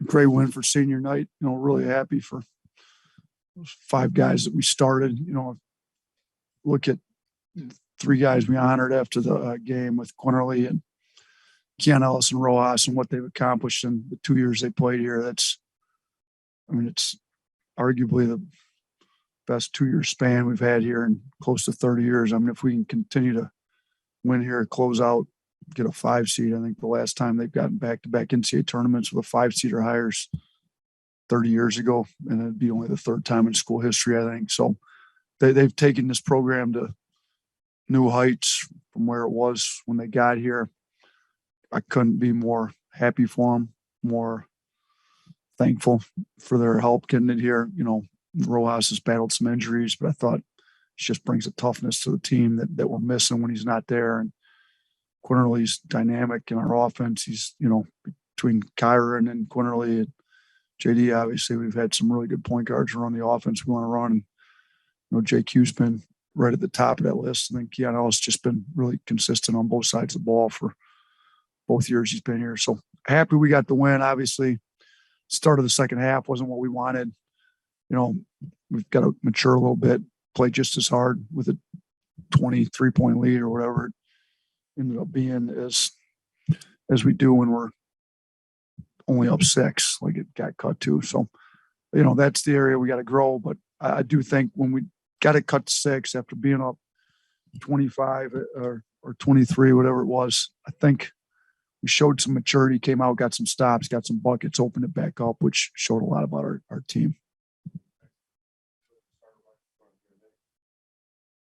great win for senior night. Really happy for those 5 guys that we started. Look at 3 guys we honored after the game with Quinterly and Keon Ellis and Rojas and what they've accomplished in the 2 years they played here. It's arguably the best 2-year span we've had here in close to 30 years. If we can continue to win here, close out, get a 5 seed, I think the last time they've gotten back-to-back NCAA tournaments with a 5 seed or higher 30 years ago, and it'd be only the 3rd time in school history, I think. So they've taken this program to new heights from where it was when they got here. I couldn't be more happy for them, more thankful for their help getting it here. Rojas has battled some injuries, but I thought it just brings a toughness to the team that we're missing when he's not there. And Quinterly's dynamic in our offense. He's, between Kyron and Quinterly and JD, obviously we've had some really good point guards around the offense we want to run. And, JQ's been right at the top of that list. And then Keon Ellis just been really consistent on both sides of the ball for both years he's been here. So happy we got the win. Obviously, start of the second half wasn't what we wanted. We've got to mature a little bit, play just as hard with a 23-point lead or whatever it ended up being as we do when we're only up 6, like it got cut to. So, that's the area we got to grow. But I do think when we got it cut to 6 after being up 25 or 23, whatever it was, I think we showed some maturity, came out, got some stops, got some buckets, opened it back up, which showed a lot about our team.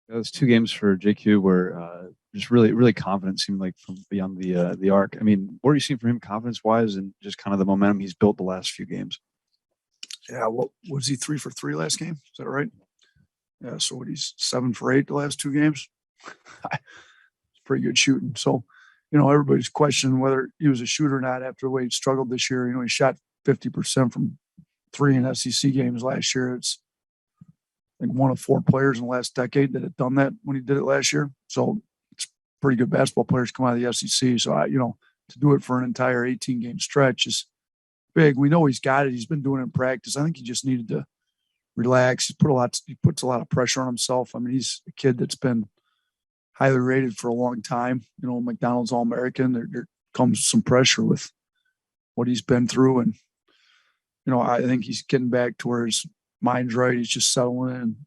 Those 2 games for JQ were just really, really confident, seemed like from beyond the arc. What are you seeing from him confidence-wise and just kind of the momentum he's built the last few games? Yeah, what was he 3 for 3 last game? Is that right? Yeah, so he's 7 for 8 the last 2 games. It's pretty good shooting. So, everybody's questioning whether he was a shooter or not after the way he struggled this year. He shot 50% from 3 in SEC games last year. It's like 1 of 4 players in the last decade that had done that when he did it last year. So it's pretty good basketball players come out of the SEC. So, to do it for an entire 18-game stretch is big. We know he's got it. He's been doing it in practice. I think he just needed to relax. He puts a lot of pressure on himself. He's a kid that's been highly rated for a long time. McDonald's All-American. There comes some pressure with what he's been through. And, I think he's getting back to where his mind's right. He's just settling in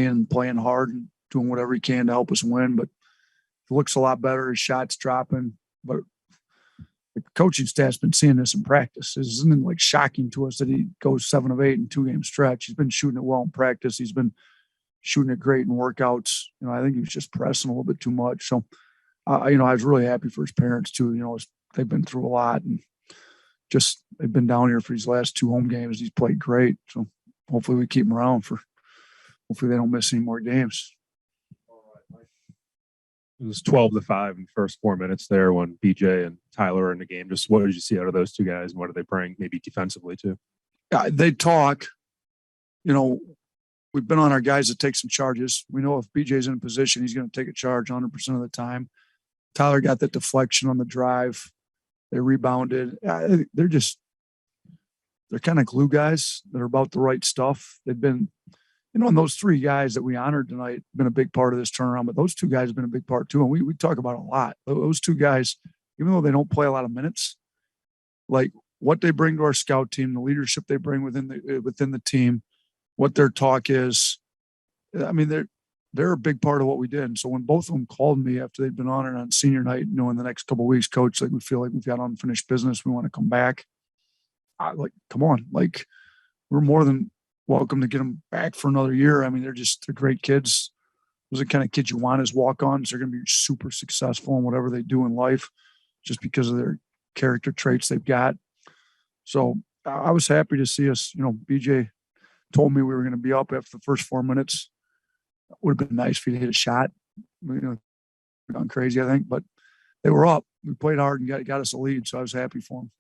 and playing hard and doing whatever he can to help us win. But it looks a lot better. His shot's dropping. But the coaching staff's been seeing this in practice. It isn't like shocking to us that he goes 7 of 8 in 2-game stretch. He's been shooting it well in practice. He's been shooting it great in workouts. I think he was just pressing a little bit too much. So, I was really happy for his parents too. They've been through a lot and just they've been down here for these last 2 home games. He's played great. So hopefully we keep him around hopefully they don't miss any more games. It was 12-5 in the first 4 minutes there when BJ and Tyler are in the game. Just what did you see out of those 2 guys and what do they bring maybe defensively too? Yeah, they talk. We've been on our guys that take some charges. We know if BJ's in a position, he's going to take a charge 100% of the time. Tyler got that deflection on the drive. They rebounded. They're kind of glue guys that are about the right stuff. They've been, and those 3 guys that we honored tonight been a big part of this turnaround, but those 2 guys have been a big part too. And we talk about it a lot. Those 2 guys, even though they don't play a lot of minutes, like what they bring to our scout team, the leadership they bring within the team, what their talk is. They're a big part of what we did. And so when both of them called me after they'd been honored on senior night, in the next couple of weeks, coach, we feel like we've got unfinished business. We want to come back. Come on. We're more than welcome to get them back for another year. They're great kids. Those are the kind of kids you want as walk-ons. They're going to be super successful in whatever they do in life just because of their character traits they've got. So I was happy to see us, BJ told me we were going to be up after the first 4 minutes. It would have been nice for you to hit a shot. Gone crazy, I think, but they were up. We played hard and got us a lead, so I was happy for them.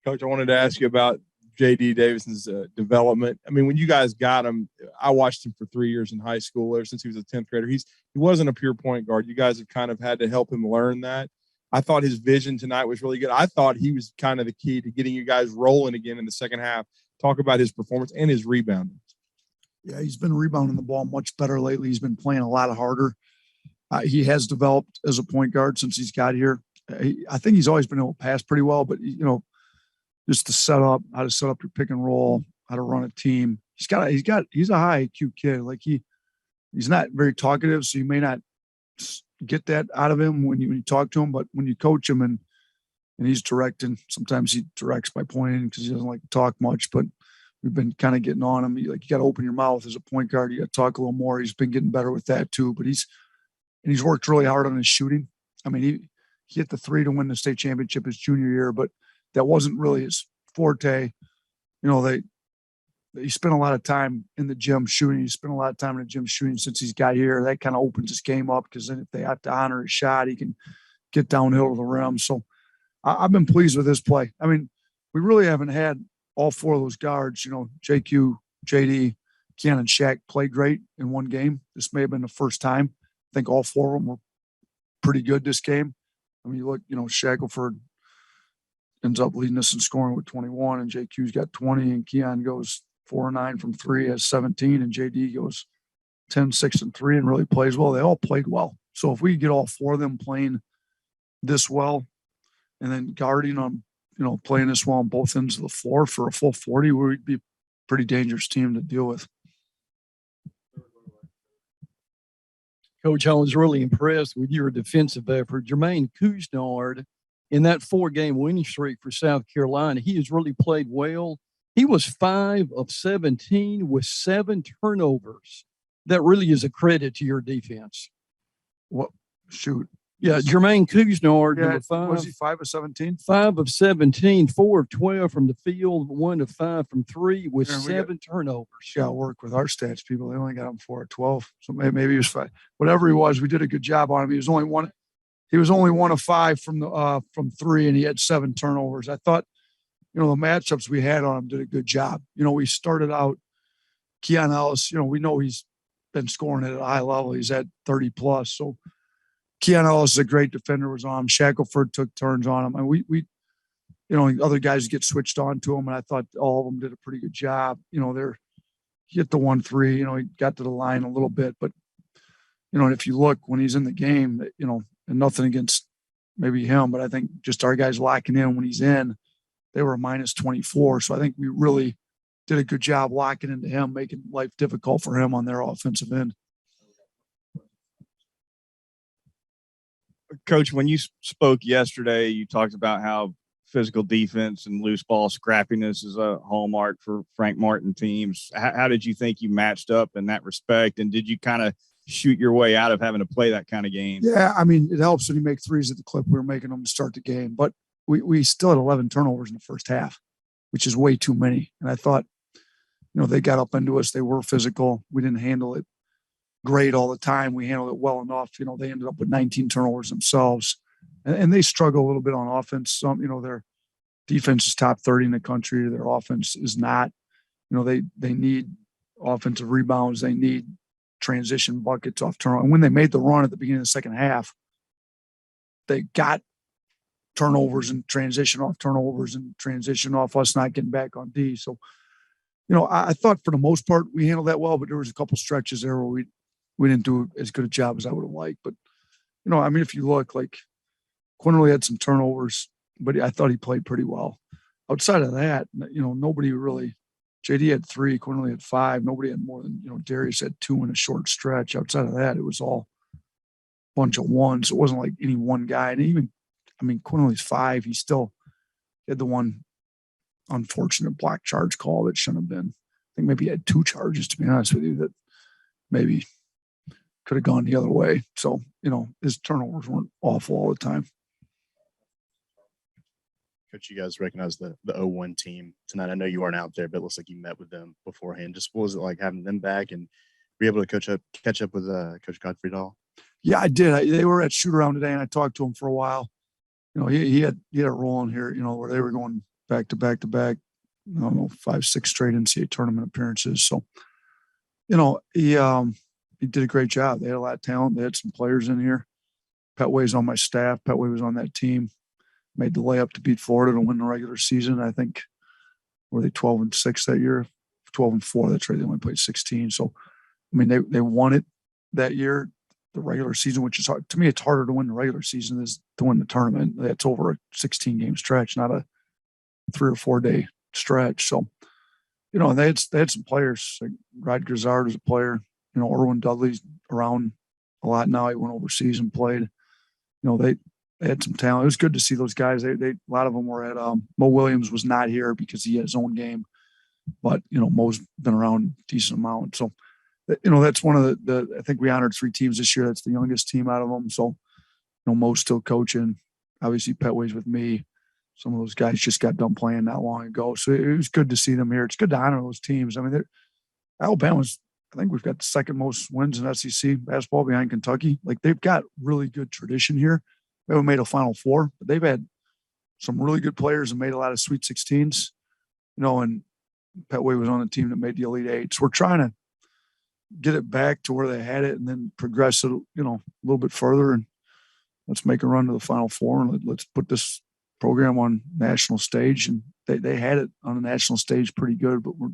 Coach, I wanted to ask you about J.D. Davison's development. When you guys got him, I watched him for 3 years in high school, ever since he was a 10th grader. He wasn't a pure point guard. You guys have kind of had to help him learn that. I thought his vision tonight was really good. I thought he was kind of the key to getting you guys rolling again in the second half. Talk about his performance and his rebounding. Yeah, he's been rebounding the ball much better lately. He's been playing a lot harder. He has developed as a point guard since he's got here. I think he's always been able to pass pretty well, but just to set up, how to set up your pick and roll, how to run a team. He's a high IQ kid. Like he's not very talkative, so you may not get that out of him when you talk to him, but when you coach him and he's directing, sometimes he directs by pointing because he doesn't like to talk much, but we've been kind of getting on him. You got to open your mouth as a point guard. You got to talk a little more. He's been getting better with that too, but he's worked really hard on his shooting. I mean, he hit the three to win the state championship his junior year, but that wasn't really his forte. He spent a lot of time in the gym shooting. He spent a lot of time in the gym shooting since he's got here. That kind of opens his game up because then if they have to honor his shot, he can get downhill to the rim. So I've been pleased with his play. I mean, we really haven't had all four of those guards, JQ, JD, Keon, and Shaq play great in one game. This may have been the first time. I think all four of them were pretty good this game. I mean, you look, Shackelford ends up leading us in scoring with 21, and JQ's got 20, and Keon goes 4-9 from three, has 17, and JD goes 10, 6, and 3, and really plays well. They all played well. So if we get all four of them playing this well, and then guarding on, playing this well on both ends of the floor for a full 40, we'd be a pretty dangerous team to deal with. Coach, I was really impressed with your defensive effort. Jermaine Couisnard, in that 4-game winning streak for South Carolina, he has really played well. He was 5 of 17 with 7 turnovers. That really is a credit to your defense. What? Shoot. Yeah, Jermaine Couisnard, Yeah, number 5. was he 5 of 17? 5 of 17, 4 of 12 from the field, 1 of 5 from 3 with Yeah, 7 turnovers. Got to work with our stats people. They only got him 4 of 12. So maybe he was 5. Whatever he was, we did a good job on him. He was only 1 of 5 from 3, and he had 7 turnovers. I thought, the matchups we had on him did a good job. We started out Keon Ellis. We know he's been scoring at a high level. He's at 30 plus. So Keon Ellis is a great defender. Was on him. Shackelford took turns on him, and we other guys get switched on to him, and I thought all of them did a pretty good job. He hit the 1-3. He got to the line a little bit, but and if you look when he's in the game, and nothing against maybe him, but I think just our guys locking in when he's in, they were a minus 24. So I think we really did a good job locking into him, making life difficult for him on their offensive end. Coach, when you spoke yesterday, you talked about how physical defense and loose ball scrappiness is a hallmark for Frank Martin teams. How did you think you matched up in that respect? And did you kind of shoot your way out of having to play that kind of game? Yeah, I mean, it helps when you make threes at the clip we were making them to start the game. But we still had 11 turnovers in the first half, which is way too many. And I thought, they got up into us. They were physical. We didn't handle it great all the time. We handled it well enough. They ended up with 19 turnovers themselves. And they struggle a little bit on offense. Some, their defense is top 30 in the country. Their offense is not. They need offensive rebounds. They need transition buckets off turnover. And when they made the run at the beginning of the second half, they got turnovers and transition off turnovers and transition off us not getting back on D. So, I thought for the most part we handled that well, but there was a couple stretches there where we didn't do as good a job as I would have liked. But, I mean, if you look, like Quinterly had some turnovers, but I thought he played pretty well. Outside of that, nobody really. JD had 3, Quinterly had 5. Nobody had more than, Darius had 2 in a short stretch. Outside of that, it was all a bunch of ones. It wasn't like any one guy. And even, Quinterly's 5. He still had the one unfortunate black charge call that shouldn't have been. I think maybe he had 2 charges, to be honest with you, that maybe could have gone the other way. So, his turnovers weren't awful all the time. Coach, you guys recognize the 0-1 team tonight. I know you weren't out there, but it looks like you met with them beforehand. Just what was it like having them back, and were you able to catch up with Coach Godfrey at all? Yeah, I did. They were at shoot around today, and I talked to him for a while. He had a role in here, where they were going back to back to back, 5, 6 straight NCAA tournament appearances. So, he did a great job. They had a lot of talent. They had some players in here. Petway's on my staff. Petway was on that team. Made the layup to beat Florida to win the regular season. I think were they 12-6 that year? 12-4. That's right. They only played 16. So I mean, they won it that year, the regular season, which is hard. To me, it's harder to win the regular season is to win the tournament. That's over a 16-game stretch, not a 3 or 4 day stretch. So, you know, they had some players. Like Rod Grizzard was a player. You know, Erwin Dudley's around a lot now. He went overseas and played. You know, they had some talent. It was good to see those guys. They a lot of them were at Mo Williams was not here because he had his own game, but you know, Mo's been around a decent amount. So, you know, that's one of the I think we honored 3 teams this year. That's the youngest team out of them. So, you know, Mo's still coaching. Obviously, Petway's with me. Some of those guys just got done playing not long ago. So it was good to see them here. It's good to honor those teams. I mean, Alabama's, I think we've got the second most wins in SEC basketball behind Kentucky. Like they've got really good tradition here. They haven't made a Final Four, but they've had some really good players and made a lot of Sweet 16s. You know, and Petway was on the team that made the Elite Eight. So we're trying to get it back to where they had it and then progress it, you know, a little bit further. And let's make a run to the Final Four and let's put this program on national stage. And they had it on the national stage pretty good, but we're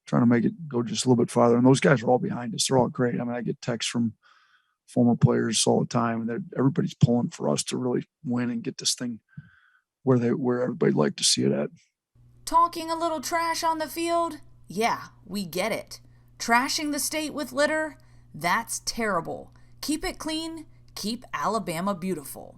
trying to make it go just a little bit farther. And those guys are all behind us. They're all great. I mean, I get texts from former players all the time, and everybody's pulling for us to really win and get this thing where everybody'd like to see it at. Talking a little trash on the field? Yeah, we get it. Trashing the state with litter? That's terrible. Keep it clean. Keep Alabama beautiful.